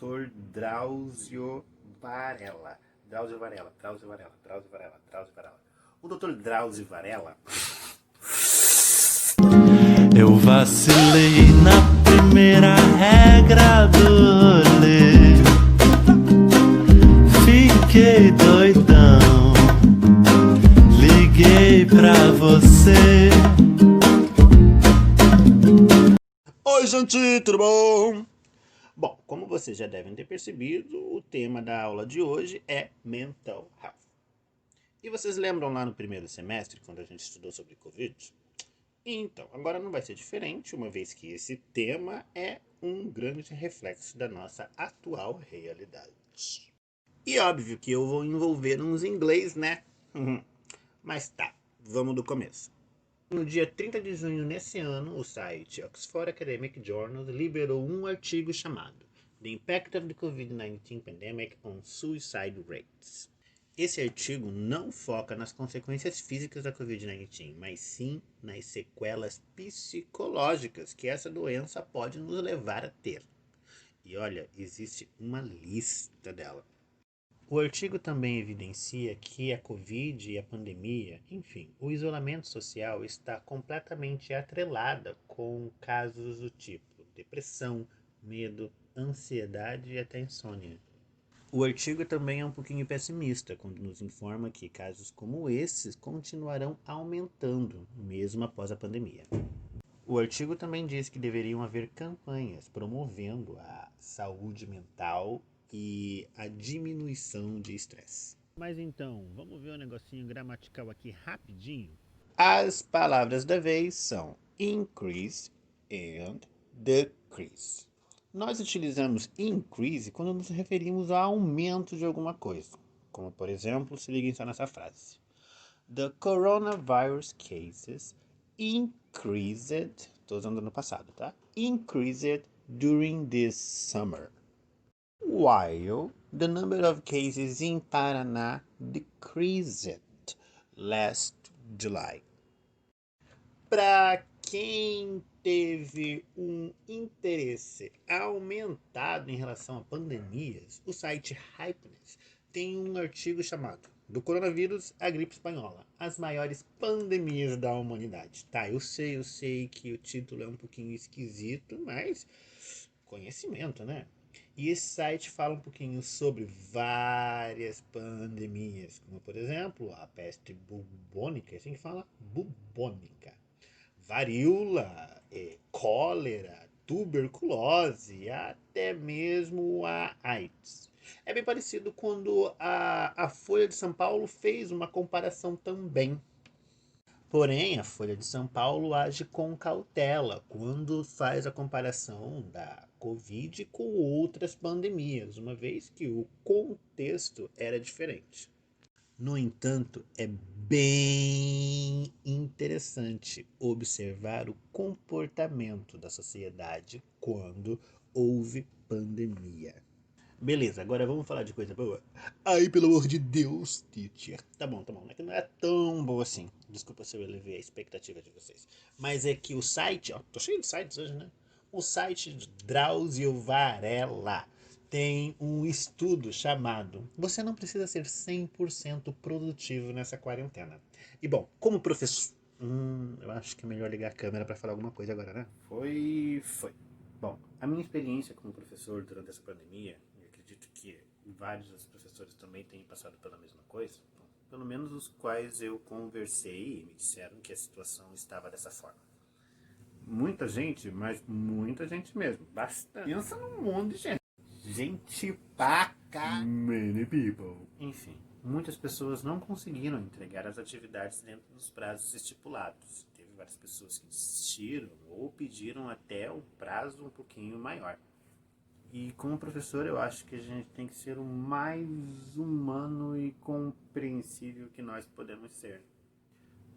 Dr. Drauzio Varela. Drauzio Varela. O Dr. Drauzio Varela... Eu vacilei na primeira regra do rolê. Fiquei doidão, liguei pra você. Oi, gente, tudo bom? Bom, como vocês já devem ter percebido, o tema da aula de hoje é Mental Health. E vocês lembram lá no primeiro semestre, quando a gente estudou sobre Covid? Então, agora não vai ser diferente, uma vez que esse tema é um grande reflexo da nossa atual realidade. E óbvio que eu vou envolver uns inglês, né? Mas tá, vamos do começo. No dia 30 de junho nesse ano, o site Oxford Academic Journal liberou um artigo chamado The Impact of the COVID-19 Pandemic on Suicide Rates. Esse artigo não foca nas consequências físicas da COVID-19, mas sim nas sequelas psicológicas que essa doença pode nos levar a ter. E olha, existe uma lista dela. O artigo também evidencia que a Covid e a pandemia, enfim, o isolamento social está completamente atrelada com casos do tipo depressão, medo, ansiedade e até insônia. O artigo também é um pouquinho pessimista quando nos informa que casos como esses continuarão aumentando, mesmo após a pandemia. O artigo também diz que deveriam haver campanhas promovendo a saúde mental e a diminuição de estresse. Mas então, vamos ver um negocinho gramatical aqui rapidinho? As palavras da vez são increase and decrease. Nós utilizamos increase quando nos referimos a aumento de alguma coisa. Como, por exemplo, se liguem só nessa frase. The coronavirus cases increased, estou usando no passado, tá? Increased during this summer. While the number of cases in Paraná decreased last July. Para quem teve um interesse aumentado em relação a pandemias, o site Hypeness tem um artigo chamado Do Coronavírus à Gripe Espanhola, as maiores pandemias da humanidade. Tá, eu sei que o título é um pouquinho esquisito, mas conhecimento, né? E esse site fala um pouquinho sobre várias pandemias, como por exemplo a peste bubônica, assim que fala? Bubônica. Varíola, cólera, tuberculose, até mesmo a AIDS. É bem parecido quando a Folha de São Paulo fez uma comparação também. Porém, a Folha de São Paulo age com cautela quando faz a comparação da Covid com outras pandemias, uma vez que o contexto era diferente. No entanto, é bem interessante observar o comportamento da sociedade quando houve pandemia. Beleza, agora vamos falar de coisa boa? Ai, pelo amor de Deus, teacher. Tá bom, é que não é tão boa assim. Desculpa se eu elevei a expectativa de vocês. Mas é que o site, ó, tô cheio de sites hoje, né? O site de Drauzio Varela tem um estudo chamado Você não precisa ser 100% produtivo nessa quarentena. E bom, como professor... eu acho que é melhor ligar a câmera para falar alguma coisa agora, né? Foi. Bom, a minha experiência como professor durante essa pandemia, e acredito que vários dos professores também tenham passado pela mesma coisa, pelo menos os quais eu conversei e me disseram que a situação estava dessa forma. Muita gente, mas muita gente mesmo, bastante. Pensa num monte de gente. Gente pra cá. Many people. Enfim, muitas pessoas não conseguiram entregar as atividades dentro dos prazos estipulados. Teve várias pessoas que desistiram ou pediram até o prazo um pouquinho maior. E como professor, eu acho que a gente tem que ser o mais humano e compreensível que nós podemos ser.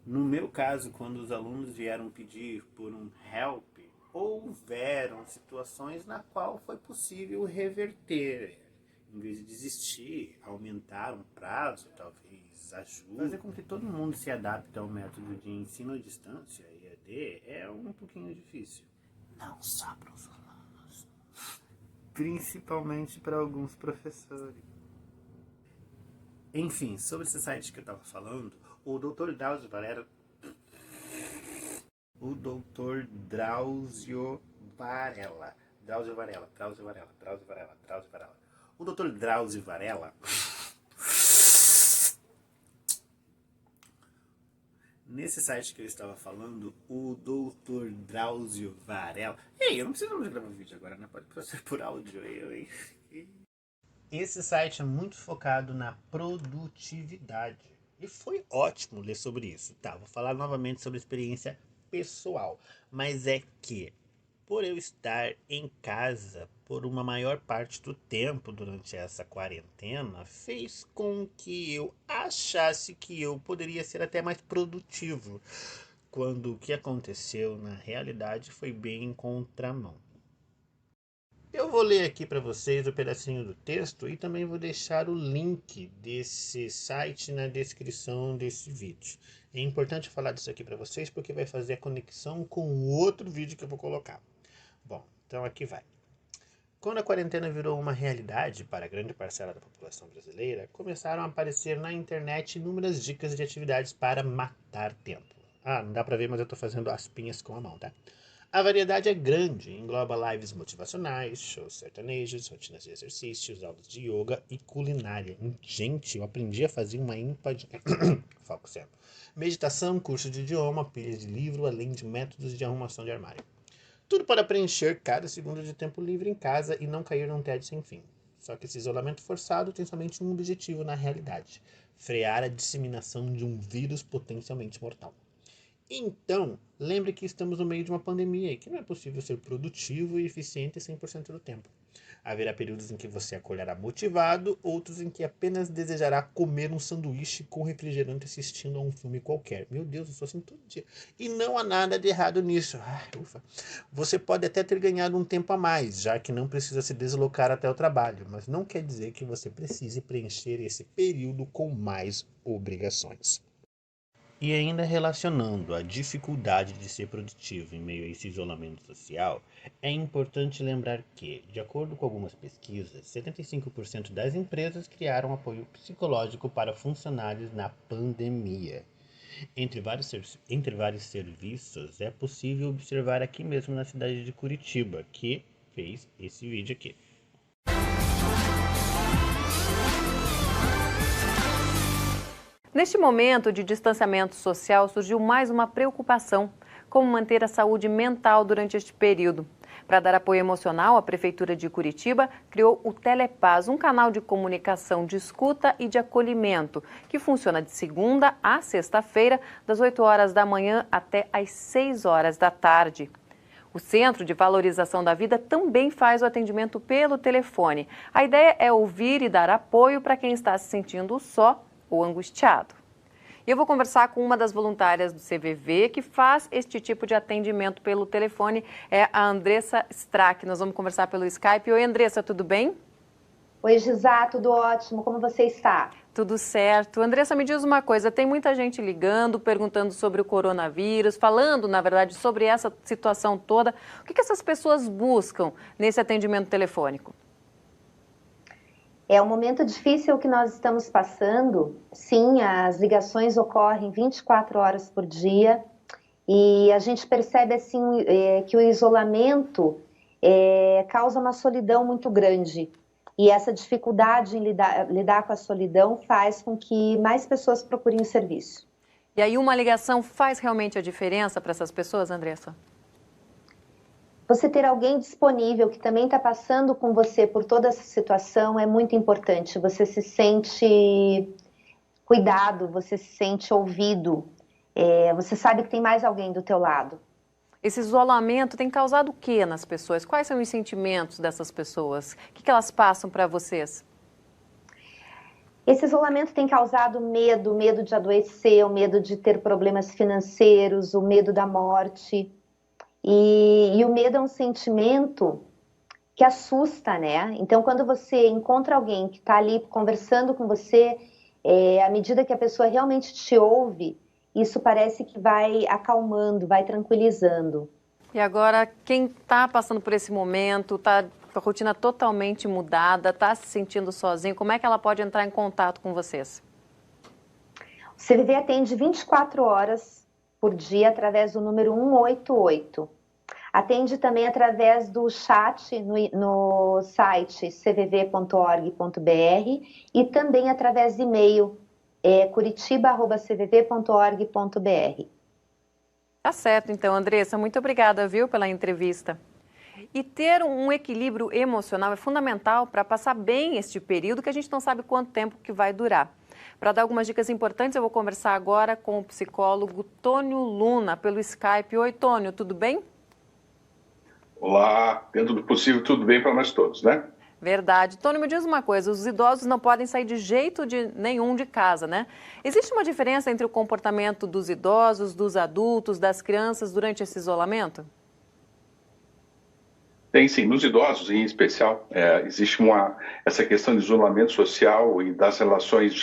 No meu caso, quando os alunos vieram pedir por um help, houveram situações na qual foi possível reverter. Em vez de desistir, aumentar um prazo, talvez ajude. Fazer com que todo mundo se adapte ao método de ensino à distância, EAD, é um pouquinho difícil. Não só para os alunos. principalmente para alguns professores. Enfim, sobre esse site que eu estava falando, o Dr. Drauzio Varela... O Dr. Drauzio Varela. O Dr. Drauzio Varela... Nesse site que eu estava falando, o Dr. Drauzio Varela... Ei, eu não preciso mais gravar vídeo agora, né? Pode processar por áudio, hein? Esse site é muito focado na produtividade. E foi ótimo ler sobre isso. Tá, vou falar novamente sobre a experiência pessoal. Mas é que, por eu estar em casa por uma maior parte do tempo durante essa quarentena, fez com que eu achasse que eu poderia ser até mais produtivo, quando o que aconteceu na realidade foi bem em contramão. Eu vou ler aqui para vocês o pedacinho do texto e também vou deixar o link desse site na descrição desse vídeo. É importante falar disso aqui para vocês porque vai fazer a conexão com o outro vídeo que eu vou colocar. Bom, então aqui vai. Quando a quarentena virou uma realidade para grande parcela da população brasileira, começaram a aparecer na internet inúmeras dicas de atividades para matar tempo. Ah, não dá para ver, mas eu estou fazendo aspinhas com a mão, tá? A variedade é grande, engloba lives motivacionais, shows sertanejos, rotinas de exercícios, aulas de yoga e culinária. Gente, eu aprendi a fazer uma empadinha. Foco sempre. Meditação, curso de idioma, pilhas de livro, além de métodos de arrumação de armário. Tudo para preencher cada segundo de tempo livre em casa e não cair num tédio sem fim. Só que esse isolamento forçado tem somente um objetivo na realidade: frear a disseminação de um vírus potencialmente mortal. Então, lembre que estamos no meio de uma pandemia e que não é possível ser produtivo e eficiente 100% do tempo. Haverá períodos em que você acordará motivado, outros em que apenas desejará comer um sanduíche com refrigerante assistindo a um filme qualquer. Meu Deus, eu sou assim todo dia. E não há nada de errado nisso. Ufa. Você pode até ter ganhado um tempo a mais, já que não precisa se deslocar até o trabalho, mas não quer dizer que você precise preencher esse período com mais obrigações. E ainda relacionando a dificuldade de ser produtivo em meio a esse isolamento social, é importante lembrar que, de acordo com algumas pesquisas, 75% das empresas criaram apoio psicológico para funcionários na pandemia. Entre vários serviços, é possível observar aqui mesmo na cidade de Curitiba, que fez esse vídeo aqui. Neste momento de distanciamento social, surgiu mais uma preocupação: como manter a saúde mental durante este período. Para dar apoio emocional, a Prefeitura de Curitiba criou o Telepaz, um canal de comunicação de escuta e de acolhimento, que funciona de segunda a sexta-feira, das 8 horas da manhã até às 6 horas da tarde. O Centro de Valorização da Vida também faz o atendimento pelo telefone. A ideia é ouvir e dar apoio para quem está se sentindo só ou angustiado. E eu vou conversar com uma das voluntárias do CVV que faz este tipo de atendimento pelo telefone, é a Andressa Strack. Nós vamos conversar pelo Skype. Oi, Andressa, tudo bem? Oi, Gisá, tudo ótimo. Como você está? Tudo certo. Andressa, me diz uma coisa, tem muita gente ligando, perguntando sobre o coronavírus, falando, na verdade, sobre essa situação toda. O que essas pessoas buscam nesse atendimento telefônico? É um momento difícil que nós estamos passando. Sim, as ligações ocorrem 24 horas por dia e a gente percebe assim que o isolamento causa uma solidão muito grande. E essa dificuldade em lidar com a solidão faz com que mais pessoas procurem o serviço. E aí uma ligação faz realmente a diferença para essas pessoas, Andressa? Você ter alguém disponível que também está passando com você por toda essa situação é muito importante. Você se sente cuidado, você se sente ouvido, você sabe que tem mais alguém do teu lado. Esse isolamento tem causado o que nas pessoas? Quais são os sentimentos dessas pessoas? O que elas passam para vocês? Esse isolamento tem causado medo, medo de adoecer, o medo de ter problemas financeiros, o medo da morte. E o medo é um sentimento que assusta, né? Então, quando você encontra alguém que está ali conversando com você, à medida que a pessoa realmente te ouve, isso parece que vai acalmando, vai tranquilizando. E agora, quem está passando por esse momento, está com a rotina totalmente mudada, está se sentindo sozinho, como é que ela pode entrar em contato com vocês? O CVV atende 24 horas por dia através do número 188. Atende também através do chat no site cvv.org.br e também através de e-mail curitiba@cvv.org.br. Tá certo, então, Andressa, muito obrigada, viu, pela entrevista. E ter um equilíbrio emocional é fundamental para passar bem este período que a gente não sabe quanto tempo que vai durar. Para dar algumas dicas importantes, eu vou conversar agora com o psicólogo Tônio Luna pelo Skype. Oi, Tônio, tudo bem? Olá, dentro do possível, tudo bem para nós todos, né? Verdade. Tônio, me diz uma coisa, os idosos não podem sair de jeito nenhum de casa, né? Existe uma diferença entre o comportamento dos idosos, dos adultos, das crianças durante esse isolamento? Tem sim, nos idosos em especial, existe essa questão de isolamento social e das relações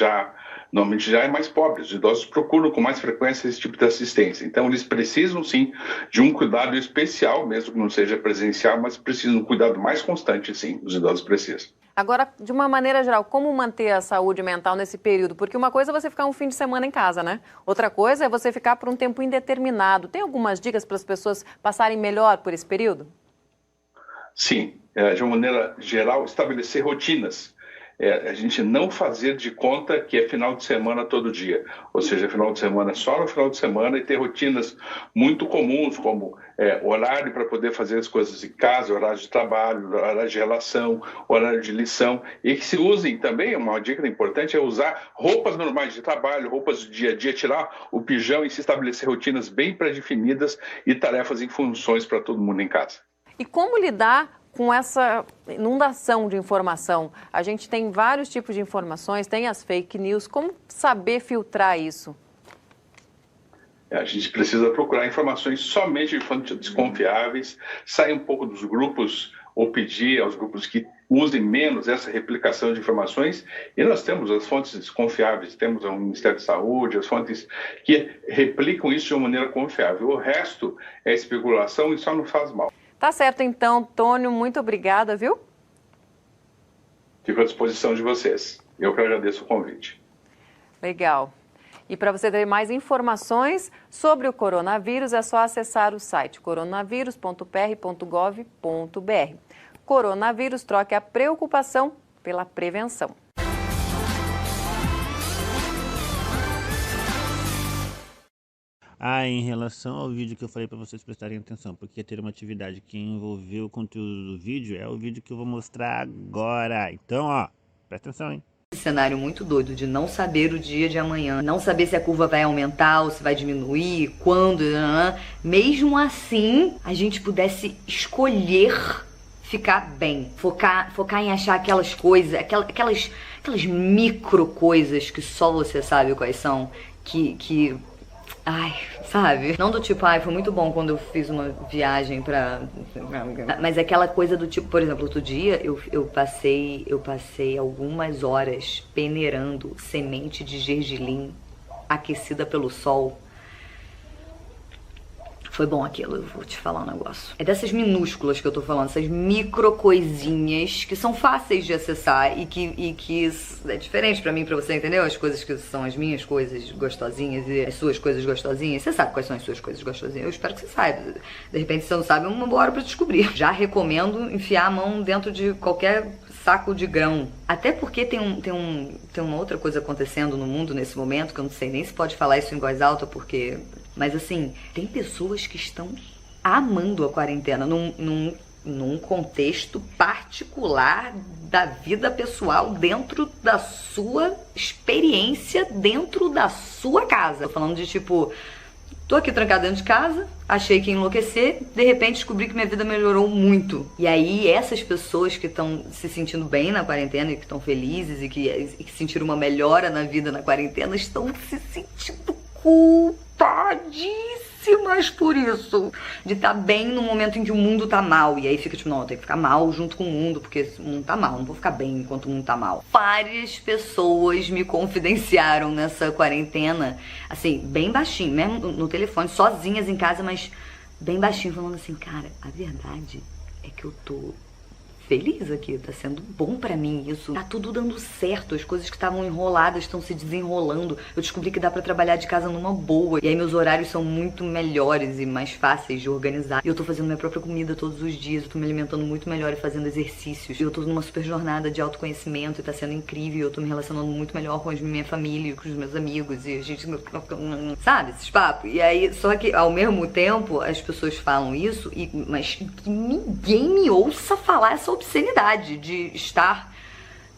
normalmente já é mais pobres. Os idosos procuram com mais frequência esse tipo de assistência. Então, eles precisam sim de um cuidado especial, mesmo que não seja presencial, mas precisam de um cuidado mais constante, sim, os idosos precisam. Agora, de uma maneira geral, como manter a saúde mental nesse período? Porque uma coisa é você ficar um fim de semana em casa, né? Outra coisa é você ficar por um tempo indeterminado. Tem algumas dicas para as pessoas passarem melhor por esse período? Sim, de uma maneira geral, estabelecer rotinas. A gente não fazer de conta que é final de semana todo dia, ou seja, final de semana só no final de semana, e ter rotinas muito comuns, como horário para poder fazer as coisas em casa, horário de trabalho, horário de relação, horário de lição, e que se usem também, uma dica importante é usar roupas normais de trabalho, roupas do dia a dia, tirar o pijama e se estabelecer rotinas bem pré-definidas e tarefas e funções para todo mundo em casa. E como lidar com essa inundação de informação? A gente tem vários tipos de informações, tem as fake news. Como saber filtrar isso? A gente precisa procurar informações somente de fontes desconfiáveis, sair um pouco dos grupos ou pedir aos grupos que usem menos essa replicação de informações. E nós temos as fontes desconfiáveis, temos o Ministério da Saúde, as fontes que replicam isso de uma maneira confiável. O resto é especulação e só não faz mal. Tá certo, então, Tônio, muito obrigada, viu? Fico à disposição de vocês. Eu que agradeço o convite. Legal. E para você ter mais informações sobre o coronavírus, é só acessar o site coronavírus.pr.gov.br. Coronavírus, troque a preocupação pela prevenção. Em relação ao vídeo que eu falei para vocês prestarem atenção, porque ia ter uma atividade que envolveu o conteúdo do vídeo, é o vídeo que eu vou mostrar agora. Então, presta atenção, hein? Cenário muito doido de não saber o dia de amanhã, não saber se a curva vai aumentar ou se vai diminuir, quando, mesmo assim, a gente pudesse escolher ficar bem, focar em achar aquelas coisas, aquelas micro coisas que só você sabe quais são, que sabe? Não do tipo, foi muito bom quando eu fiz uma viagem mas aquela coisa do tipo, por exemplo, outro dia eu passei algumas horas peneirando semente de gergelim aquecida pelo sol. Foi bom aquilo, eu vou te falar um negócio. É dessas minúsculas que eu tô falando, essas micro coisinhas que são fáceis de acessar e que é diferente pra mim e pra você, entendeu? As coisas que são as minhas coisas gostosinhas e as suas coisas gostosinhas. Você sabe quais são as suas coisas gostosinhas? Eu espero que você saiba. De repente, se você não sabe, é uma boa hora pra descobrir. Já recomendo enfiar a mão dentro de qualquer saco de grão. Até porque tem uma outra coisa acontecendo no mundo nesse momento, que eu não sei nem se pode falar isso em voz alta, porque... Mas assim, tem pessoas que estão amando a quarentena num contexto particular da vida pessoal, dentro da sua experiência, dentro da sua casa. Tô falando de tipo, tô aqui trancada dentro de casa, achei que ia enlouquecer, de repente descobri que minha vida melhorou muito. E aí essas pessoas que estão se sentindo bem na quarentena e que estão felizes e que sentiram uma melhora na vida na quarentena, estão se sentindo culpadíssimas por isso, de estar bem no momento em que o mundo tá mal, e aí fica tipo, não, eu tenho que ficar mal junto com o mundo, porque o mundo tá mal, não vou ficar bem enquanto o mundo tá mal. Várias pessoas me confidenciaram nessa quarentena, assim, bem baixinho, mesmo no telefone, sozinhas em casa, mas bem baixinho, falando assim, cara, a verdade é que eu tô feliz aqui, tá sendo bom pra mim isso. Tá tudo dando certo, as coisas que estavam enroladas estão se desenrolando. Eu descobri que dá pra trabalhar de casa numa boa. E aí meus horários são muito melhores e mais fáceis de organizar. E eu tô fazendo minha própria comida todos os dias, eu tô me alimentando muito melhor e fazendo exercícios. Eu tô numa super jornada de autoconhecimento e tá sendo incrível. Eu tô me relacionando muito melhor com a minha família, com os meus amigos e a gente... Sabe, esses papos? E aí, só que ao mesmo tempo, as pessoas falam isso, mas que ninguém me ouça falar essa obscenidade de estar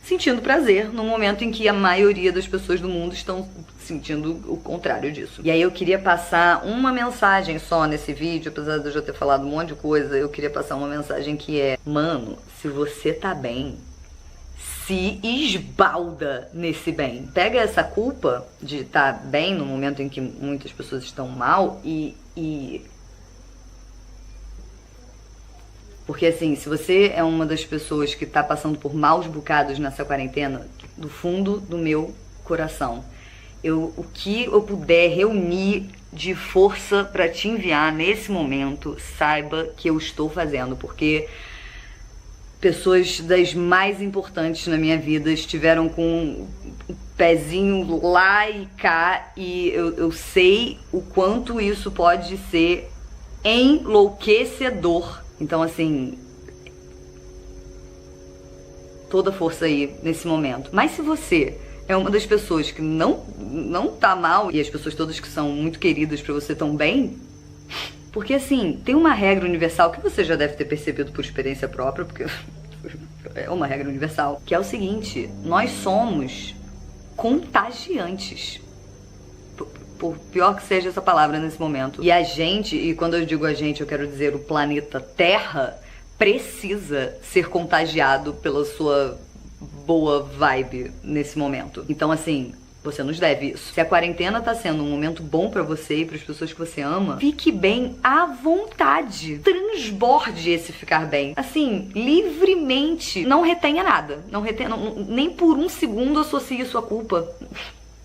sentindo prazer no momento em que a maioria das pessoas do mundo estão sentindo o contrário disso. E aí eu queria passar uma mensagem só nesse vídeo, apesar de eu já ter falado um monte de coisa, eu queria passar uma mensagem que é: mano, se você tá bem, se esbalda nesse bem. Pega essa culpa de estar bem no momento em que muitas pessoas estão mal e... Porque assim, se você é uma das pessoas que tá passando por maus bocados nessa quarentena, do fundo do meu coração, o que eu puder reunir de força pra te enviar nesse momento, saiba que eu estou fazendo, porque pessoas das mais importantes na minha vida estiveram com o pezinho lá e cá, e eu sei o quanto isso pode ser enlouquecedor. Então, assim, toda força aí nesse momento. Mas se você é uma das pessoas que não tá mal, e as pessoas todas que são muito queridas pra você tão bem, porque assim, tem uma regra universal que você já deve ter percebido por experiência própria, porque é uma regra universal, que é o seguinte: nós somos contagiantes. Por pior que seja essa palavra nesse momento. E a gente, e quando eu digo a gente, eu quero dizer o planeta Terra, precisa ser contagiado pela sua boa vibe nesse momento. Então, assim, você nos deve isso. Se a quarentena tá sendo um momento bom pra você e pras pessoas que você ama, fique bem à vontade. Transborde esse ficar bem. Assim, livremente. Não retenha nada. Nem por um segundo associe sua culpa.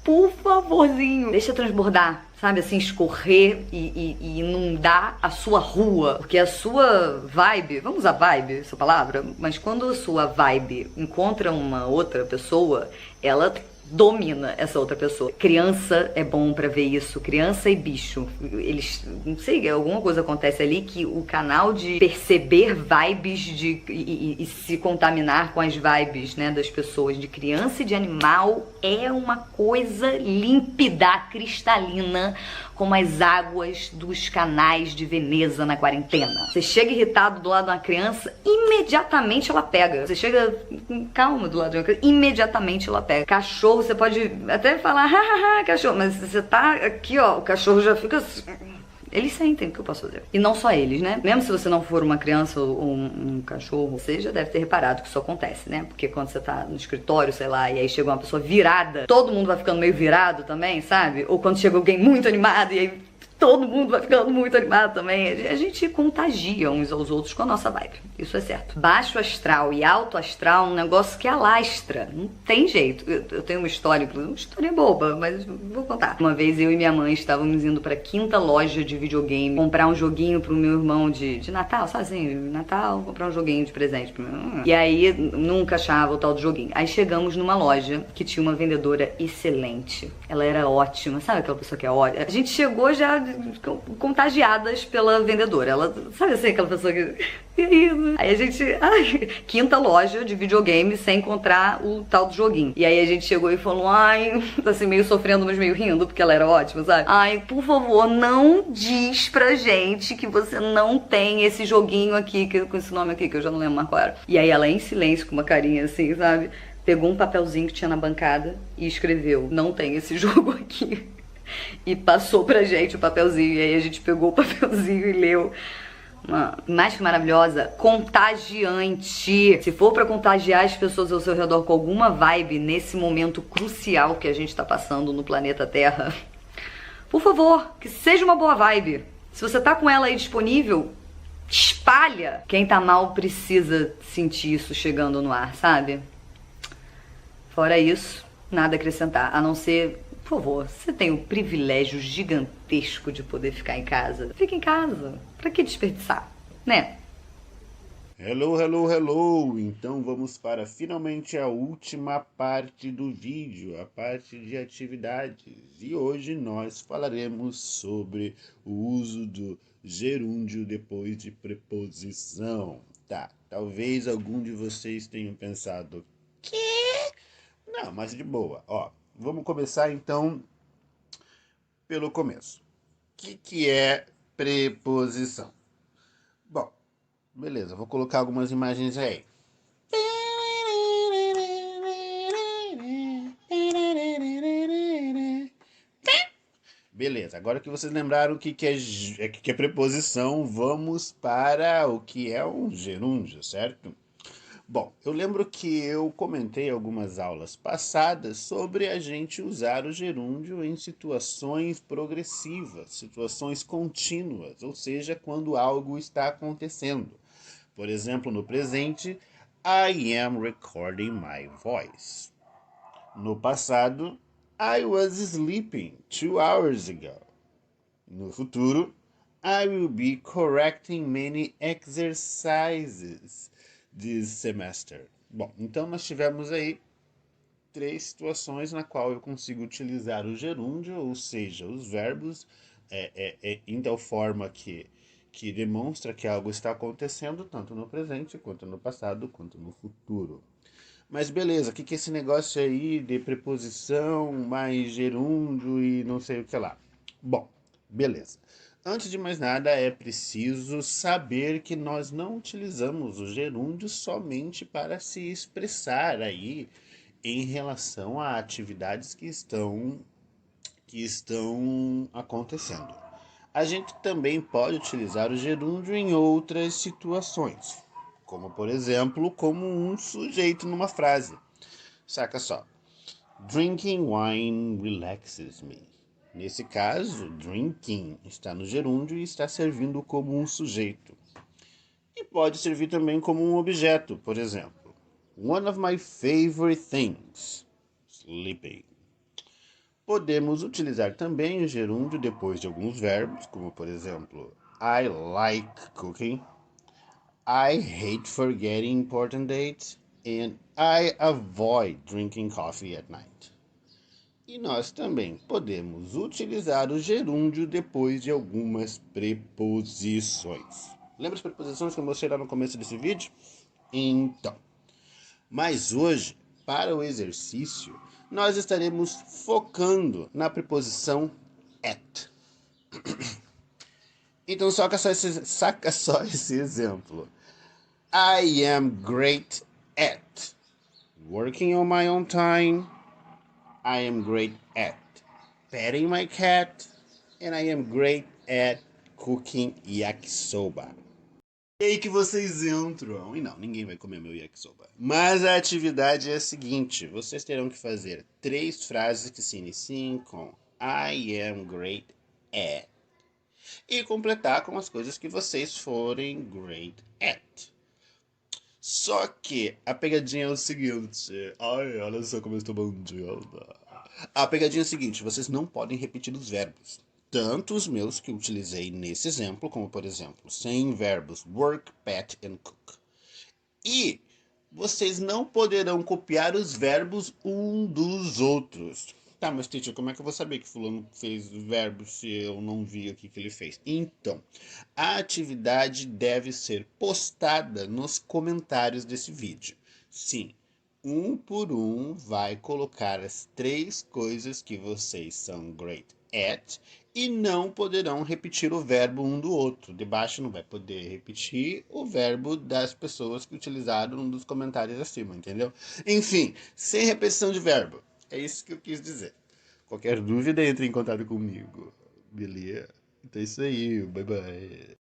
Por favorzinho, deixa transbordar, sabe, assim, escorrer e inundar a sua rua, porque a sua vibe, vamos usar vibe, essa palavra, mas quando a sua vibe encontra uma outra pessoa, ela domina essa outra pessoa. Criança é bom pra ver isso, criança e bicho, eles, não sei, alguma coisa acontece ali que o canal de perceber vibes e se contaminar com as vibes, né, das pessoas, de criança e de animal, é uma coisa límpida, cristalina, como as águas dos canais de Veneza na quarentena. Você chega irritado do lado de uma criança, imediatamente ela pega. Você chega com calma do lado de uma criança, imediatamente ela pega. Cachorro, você pode até falar, hahaha, cachorro, mas você tá aqui, ó, o cachorro já fica assim. Eles sentem o que eu posso fazer. E não só eles, né? Mesmo se você não for uma criança ou um cachorro, você já deve ter reparado que isso acontece, né? Porque quando você tá no escritório, sei lá, e aí chega uma pessoa virada, todo mundo vai ficando meio virado também, sabe? Ou quando chega alguém muito animado e aí todo mundo vai ficando muito animado também. A gente contagia uns aos outros com a nossa vibe. Isso é certo. Baixo astral e alto astral é um negócio que alastra. Não tem jeito. Eu tenho uma história boba, mas vou contar. Uma vez eu e minha mãe estávamos indo pra 5ª loja de videogame comprar um joguinho pro meu irmão de Natal, sabe assim? Natal, comprar um joguinho de presente pro meu irmão. E aí nunca achava o tal do joguinho. Aí chegamos numa loja que tinha uma vendedora excelente. Ela era ótima. Sabe aquela pessoa que é ótima? A gente chegou já contagiadas pela vendedora. Ela, sabe assim, aquela pessoa que... Aí a gente... 5ª loja de videogame sem encontrar o tal do joguinho. E aí a gente chegou e falou, assim, meio sofrendo, mas meio rindo, porque ela era ótima, sabe? Por favor, não diz pra gente que você não tem esse joguinho aqui, com esse nome aqui, que eu já não lembro mais qual era. E aí ela, em silêncio, com uma carinha assim, sabe? Pegou um papelzinho que tinha na bancada e escreveu, não tem esse jogo aqui. E passou pra gente o papelzinho. E aí a gente pegou o papelzinho e leu. Mais que maravilhosa, contagiante. Se for pra contagiar as pessoas ao seu redor com alguma vibe nesse momento crucial que a gente tá passando no planeta Terra, por favor, que seja uma boa vibe. Se você tá com ela aí disponível, espalha. Quem tá mal precisa sentir isso chegando no ar, sabe? Fora isso, nada a acrescentar, a não ser... Por favor, você tem o privilégio gigantesco de poder ficar em casa. Fica em casa. Pra que desperdiçar, né? Hello, hello, hello! Então vamos para finalmente a última parte do vídeo, a parte de atividades. E hoje nós falaremos sobre o uso do gerúndio depois de preposição. Tá, talvez algum de vocês tenham pensado, quê? Não, mas de boa. Ó, vamos começar então pelo começo. O que é preposição? Bom, beleza, vou colocar algumas imagens aí. Beleza, agora que vocês lembraram o que é preposição, vamos para o que é um gerúndio, certo? Bom, eu lembro que eu comentei algumas aulas passadas sobre a gente usar o gerúndio em situações progressivas, situações contínuas, ou seja, quando algo está acontecendo. Por exemplo, no presente, I am recording my voice. No passado, I was sleeping 2 hours ago. No futuro, I will be correcting many exercises this semester. Bom, então nós tivemos aí 3 situações na qual eu consigo utilizar o gerúndio, ou seja, os verbos, em tal forma que demonstra que algo está acontecendo tanto no presente, quanto no passado, quanto no futuro. Mas beleza, o que é esse negócio aí de preposição, mais gerúndio e não sei o que lá? Bom, beleza. Antes de mais nada, é preciso saber que nós não utilizamos o gerúndio somente para se expressar aí em relação a atividades que estão acontecendo. A gente também pode utilizar o gerúndio em outras situações, como por exemplo, como um sujeito numa frase. Saca só. Drinking wine relaxes me. Nesse caso, drinking está no gerúndio e está servindo como um sujeito. E pode servir também como um objeto, por exemplo. One of my favorite things, sleeping. Podemos utilizar também o gerúndio depois de alguns verbos, como por exemplo, I like cooking, I hate forgetting important dates, and I avoid drinking coffee at night. E nós também podemos utilizar o gerúndio depois de algumas preposições. Lembra as preposições que eu mostrei lá no começo desse vídeo? Então, mas hoje, para o exercício, nós estaremos focando na preposição at. Então saca só esse exemplo. I am great at working on my own time. I am great at petting my cat. And I am great at cooking yakisoba. E aí que vocês entram. E não, ninguém vai comer meu yakisoba. Mas a atividade é a seguinte. Vocês terão que fazer 3 frases que se iniciem com I am great at. E completar com as coisas que vocês forem great at. Só que a pegadinha é o seguinte. Ai, olha só como eu estou bandida. A pegadinha é o seguinte. Vocês não podem repetir os verbos. Tanto os meus que eu utilizei nesse exemplo, como por exemplo, sem verbos work, pet and cook. E vocês não poderão copiar os verbos um dos outros. Tá, mas teacher, como é que eu vou saber que fulano fez verbos se eu não vi o que ele fez? Então, a atividade deve ser postada nos comentários desse vídeo. Sim, um por um vai colocar as 3 coisas que vocês são great at e não poderão repetir o verbo um do outro. Debaixo não vai poder repetir o verbo das pessoas que utilizaram um dos comentários acima, entendeu? Enfim, sem repetição de verbo. É isso que eu quis dizer. Qualquer dúvida, entre em contato comigo. Beleza? Então é isso aí. Bye, bye.